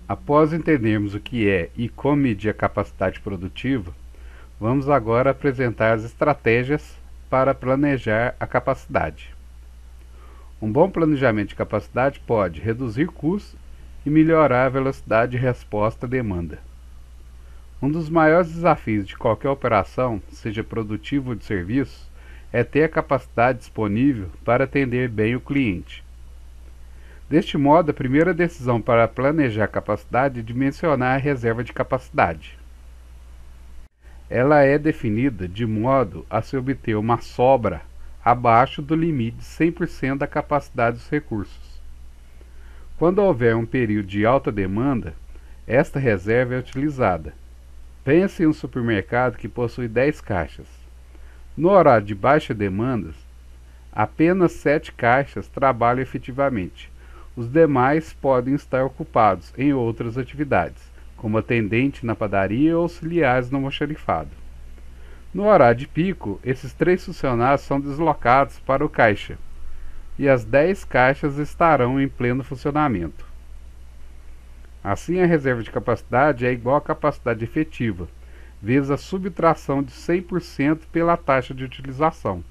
Após entendermos o que é e como medir a capacidade produtiva, vamos agora apresentar as estratégias para planejar a capacidade. Um bom planejamento de capacidade pode reduzir custos e melhorar a velocidade de resposta à demanda. Um dos maiores desafios de qualquer operação, seja produtiva ou de serviço, é ter a capacidade disponível para atender bem o cliente. Deste modo, a primeira decisão para planejar a capacidade é dimensionar a reserva de capacidade. Ela é definida de modo a se obter uma sobra abaixo do limite de 100% da capacidade dos recursos. Quando houver um período de alta demanda, esta reserva é utilizada. Pense em um supermercado que possui 10 caixas. No horário de baixa demanda, apenas 7 caixas trabalham efetivamente. Os demais podem estar ocupados em outras atividades, como atendente na padaria ou auxiliares no almoxarifado. No horário de pico, esses 3 funcionários são deslocados para o caixa, e as 10 caixas estarão em pleno funcionamento. Assim, a reserva de capacidade é igual à capacidade efetiva, vezes a subtração de 100% pela taxa de utilização.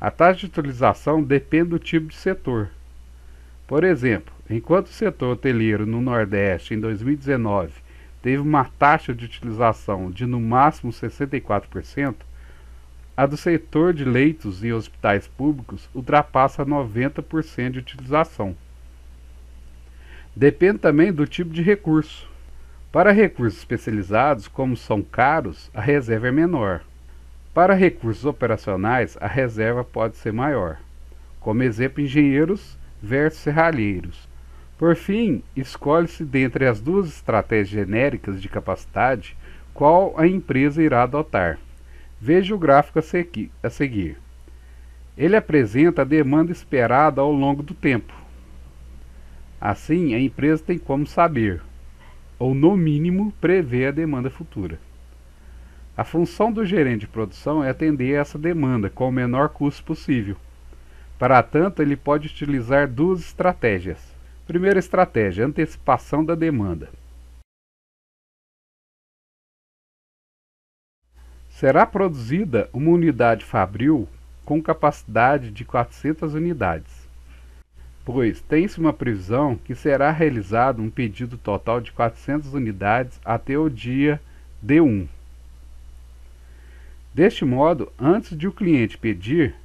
A taxa de utilização depende do tipo de setor. Por exemplo, enquanto o setor hoteleiro no Nordeste em 2019 teve uma taxa de utilização de no máximo 64%, a do setor de leitos e hospitais públicos ultrapassa 90% de utilização. Depende também do tipo de recurso. Para recursos especializados, como são caros, a reserva é menor. Para recursos operacionais, a reserva pode ser maior. Como exemplo, engenheiros versus serralheiros. Por fim, escolhe-se dentre as duas estratégias genéricas de capacidade qual a empresa irá adotar. Veja o gráfico a seguir. Ele apresenta a demanda esperada ao longo do tempo. Assim, a empresa tem como saber, ou no mínimo, prever a demanda futura. A função do gerente de produção é atender a essa demanda com o menor custo possível. Para tanto, ele pode utilizar duas estratégias. Primeira estratégia, antecipação da demanda. Será produzida uma unidade fabril com capacidade de 400 unidades, pois tem-se uma previsão que será realizado um pedido total de 400 unidades até o dia D1. Deste modo, antes de o cliente pedir,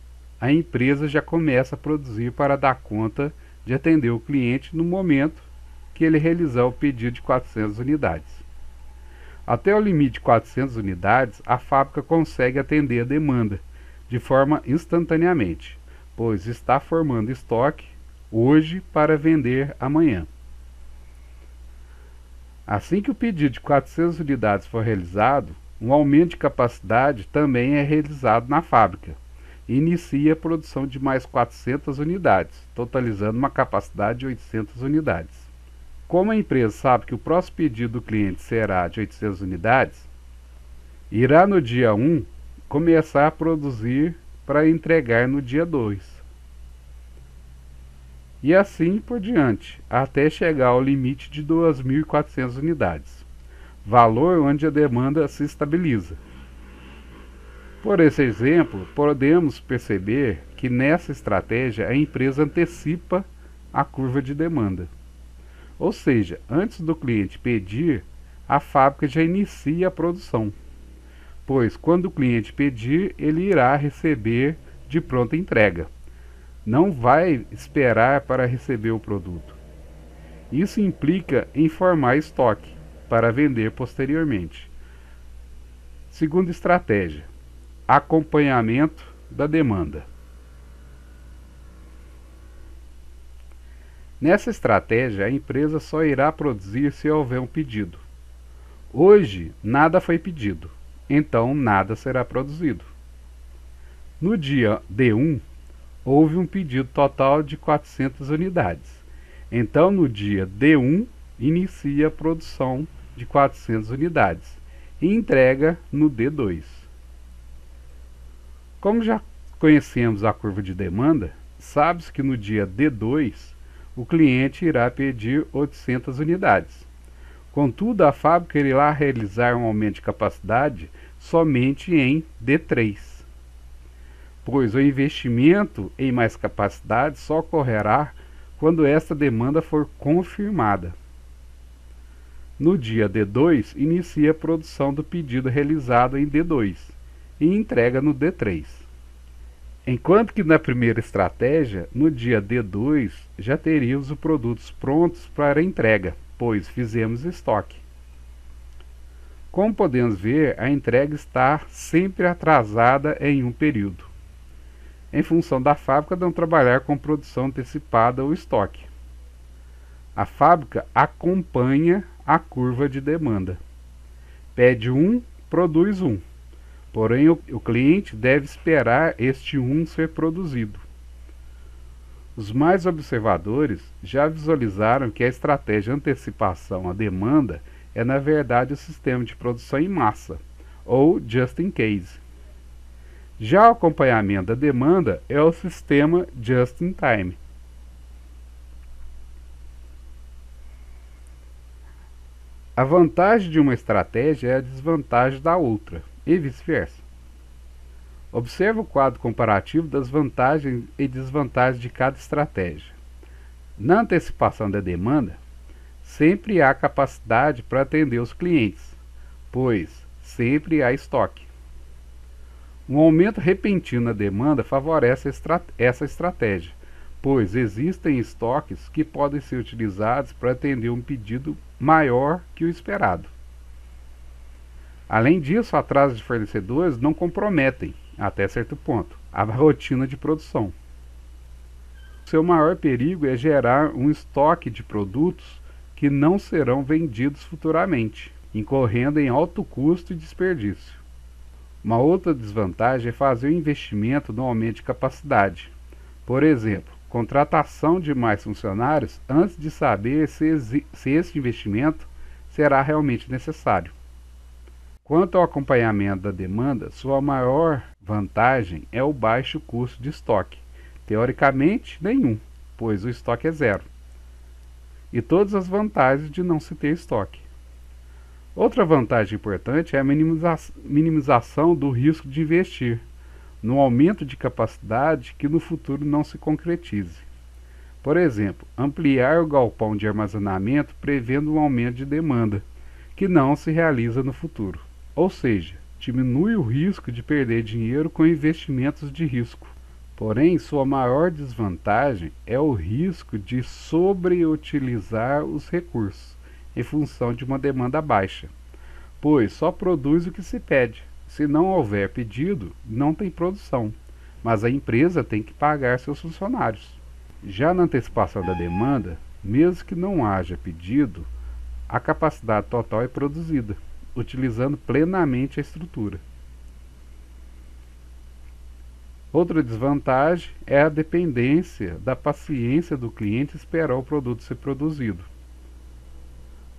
a empresa já começa a produzir para dar conta de atender o cliente no momento que ele realizar o pedido de 400 unidades. Até o limite de 400 unidades, a fábrica consegue atender a demanda de forma instantaneamente, pois está formando estoque hoje para vender amanhã. Assim que o pedido de 400 unidades for realizado, um aumento de capacidade também é realizado na fábrica. Inicia a produção de mais 400 unidades, totalizando uma capacidade de 800 unidades. Como a empresa sabe que o próximo pedido do cliente será de 800 unidades, irá no dia 1 começar a produzir para entregar no dia 2. E assim por diante, até chegar ao limite de 2.400 unidades, valor onde a demanda se estabiliza. Por esse exemplo, podemos perceber que nessa estratégia a empresa antecipa a curva de demanda. Ou seja, antes do cliente pedir, a fábrica já inicia a produção, pois quando o cliente pedir, ele irá receber de pronta entrega. Não vai esperar para receber o produto. Isso implica em formar estoque para vender posteriormente. Segunda estratégia: acompanhamento da demanda. Nessa estratégia, a empresa só irá produzir se houver um pedido. Hoje, nada foi pedido, então nada será produzido. No dia D1, houve um pedido total de 400 unidades. Então, no dia D1, inicia a produção de 400 unidades e entrega no D2. Como já conhecemos a curva de demanda, sabe-se que no dia D2 o cliente irá pedir 800 unidades. Contudo, a fábrica irá realizar um aumento de capacidade somente em D3, pois o investimento em mais capacidade só ocorrerá quando esta demanda for confirmada. No dia D2, inicia a produção do pedido realizado em D2 e entrega no D3. Enquanto que na primeira estratégia, no dia D2, já teríamos os produtos prontos para entrega, pois fizemos estoque. Como podemos ver, a entrega está sempre atrasada em um período, em função da fábrica não trabalhar com produção antecipada ou estoque. A fábrica acompanha a curva de demanda. Pede produz porém o cliente deve esperar este ser produzido. Os mais observadores já visualizaram que a estratégia antecipação à demanda é na verdade o sistema de produção em massa, ou just in case. Já o acompanhamento da demanda é o sistema just in time. A vantagem de uma estratégia é a desvantagem da outra, e vice-versa. Observe o quadro comparativo das vantagens e desvantagens de cada estratégia. Na antecipação da demanda, sempre há capacidade para atender os clientes, pois sempre há estoque. Um aumento repentino na demanda favorece essa estratégia, pois existem estoques que podem ser utilizados para atender um pedido maior que o esperado. Além disso, atrasos de fornecedores não comprometem, até certo ponto, a rotina de produção. Seu maior perigo é gerar um estoque de produtos que não serão vendidos futuramente, incorrendo em alto custo e desperdício. Uma outra desvantagem é fazer o investimento no aumento de capacidade. Por exemplo, contratação de mais funcionários antes de saber se esse investimento será realmente necessário. Quanto ao acompanhamento da demanda, sua maior vantagem é o baixo custo de estoque. Teoricamente, nenhum, pois o estoque é zero. E todas as vantagens de não se ter estoque. Outra vantagem importante é a minimização do risco de investir no aumento de capacidade que no futuro não se concretize. Por exemplo, ampliar o galpão de armazenamento prevendo um aumento de demanda, que não se realiza no futuro. Ou seja, diminui o risco de perder dinheiro com investimentos de risco. Porém, sua maior desvantagem é o risco de sobreutilizar os recursos, em função de uma demanda baixa, pois só produz o que se pede. Se não houver pedido, não tem produção, mas a empresa tem que pagar seus funcionários. Já na antecipação da demanda, mesmo que não haja pedido, a capacidade total é produzida, utilizando plenamente a estrutura. Outra desvantagem é a dependência da paciência do cliente esperar o produto ser produzido.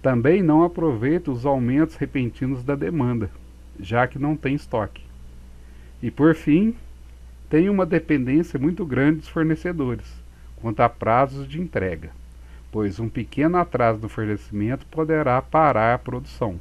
Também não aproveita os aumentos repentinos da demanda, já que não tem estoque. E por fim, tem uma dependência muito grande dos fornecedores, quanto a prazos de entrega, pois um pequeno atraso no fornecimento poderá parar a produção.